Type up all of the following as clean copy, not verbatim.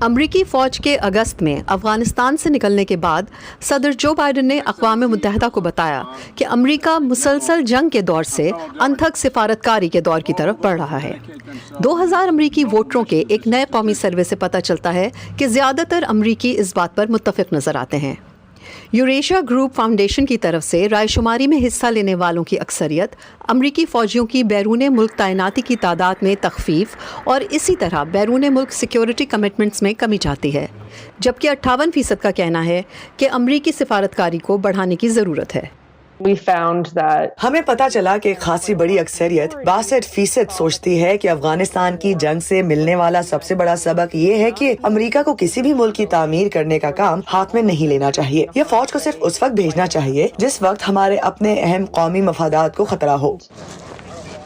अमरीकी फौज के अगस्त में अफगानिस्तान से निकलने के बाद सदर जो बाइडन ने अक़वाम मुत्तहिदा को बताया कि अमरीका मुसलसल जंग के दौर से अनथक सिफारतकारी के दौर की तरफ बढ़ रहा है। 2000 अमरीकी वोटरों के एक नए कौमी सर्वे से पता चलता है कि ज़्यादातर अमरीकी इस बात पर मुत्तफ़िक़ नज़र आते हैं। यूरेशिया ग्रुप फाउंडेशन की तरफ से रायशुमारी में हिस्सा लेने वालों की अक्सरियत अमरीकी फ़ौजियों की बैरून मुल्क तैनाती की तादाद में तख़फ़ीफ़ और इसी तरह बैरून मुल्क सिक्योरिटी कमिटमेंट्स में कमी चाहती है, जबकि 58% का कहना है कि अमरीकी सिफारतकारी को बढ़ाने की ज़रूरत है। हमें पता चला कि खासी बड़ी अक्सरियत 62% सोचती है कि अफगानिस्तान की जंग से मिलने वाला सबसे बड़ा सबक ये है कि अमेरिका को किसी भी मुल्क की तामीर करने का काम हाथ में नहीं लेना चाहिए। यह फौज को सिर्फ उस वक्त भेजना चाहिए जिस वक्त हमारे अपने अहम कौमी मफादात को खतरा हो।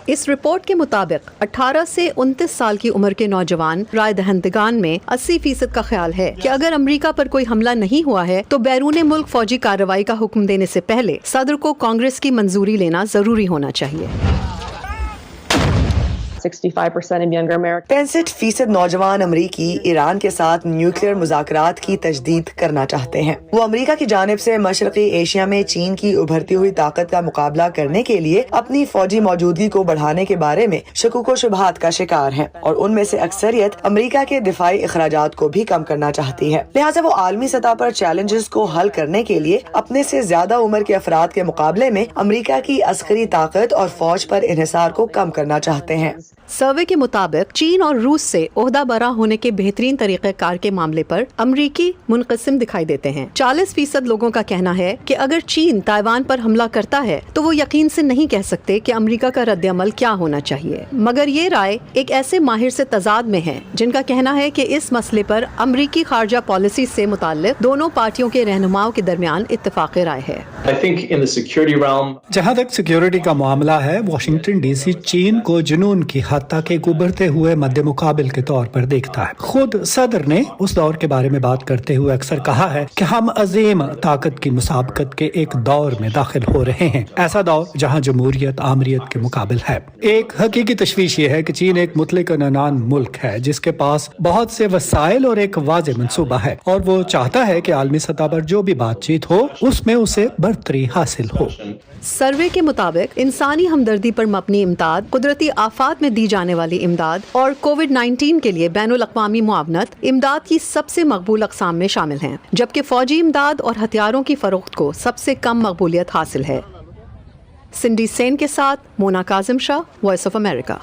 इस रिपोर्ट के मुताबिक 18 से 29 साल की उम्र के नौजवान राय दहंदगान में 80% का ख्याल है कि अगर अमेरिका पर कोई हमला नहीं हुआ है तो बैरून मुल्क फौजी कार्रवाई का हुक्म देने से पहले सदर को कांग्रेस की मंजूरी लेना जरूरी होना चाहिए। 65% नौजवान अमरीकी ईरान के साथ न्यूक्लियर मुज़ाकरात की तजदीद करना चाहते हैं। वो अमरीका की जानिब से मशरक़ी एशिया में चीन की उभरती हुई ताकत का मुकाबला करने के लिए अपनी फौजी मौजूदगी को बढ़ाने के बारे में शकूक व शुबहात का शिकार हैं और उनमें से अक्सरियत अमरीका के दिफाई अखराजात को भी कम करना चाहती है। लिहाजा वो आलमी सतह पर चैलेंजेस को हल करने के लिए अपने से ज्यादा उम्र के अफराद के मुकाबले में अमरीका की अस्करी ताकत और फौज पर इन्हिसार को कम करना चाहते हैं। सर्वे के मुताबिक चीन और रूस से ओहदा बरा होने के बेहतरीन तरीक़ेकार के मामले पर अमरीकी मुनक़सिम दिखाई देते हैं। 40% लोगों का कहना है कि अगर चीन ताइवान पर हमला करता है तो वो यकीन से नहीं कह सकते कि अमरीका का रद्द-ए-अमल क्या होना चाहिए, मगर ये राय एक ऐसे माहिर से तजाद में है जिनका कहना है कि इस मसले पर अमरीकी खारजा पॉलिसी से मुताल्लिक़ दोनों पार्टियों के रहनुमाओं के दरमियान इत्तेफाक़ राय है। जहाँ तक सिक्योरिटी का मामला है, वाशिंगटन DC चीन को जुनून की हद तक एक उभरते हुए मध्य मुकाबिल के तौर पर देखता है। खुद सदर ने उस दौर के बारे में बात करते हुए अक्सर कहा है कि हम अजीम ताकत की मुसाबकत के एक दौर में दाखिल हो रहे हैं, ऐसा दौर जहां जमहूरियत आमरियत के मुकाबिल है। एक हकीकी तशवीश ये है कि चीन एक मुतलिक ननान मुल्क है जिसके पास बहुत से वसाइल और एक वाज़ेह मंसूबा है और वो चाहता है कि आलमी सतह पर जो भी बातचीत हो उसमें उसे बढ़तरी हासिल हो। सर्वे के मुताबिक इंसानी हमदर्दी पर मबनी इमदाद, कुदरती आफात में दी जाने वाली इमदाद और कोविड-19 के लिए बैनुल अक़वामी मुआवनत इमदाद की सबसे मकबूल अक़साम में शामिल हैं, जबकि फौजी इमदाद और हथियारों की फरोख्त को सबसे कम मकबूलियत हासिल है। सिंडी सेन के साथ Mona Kazim Shah, voice of America.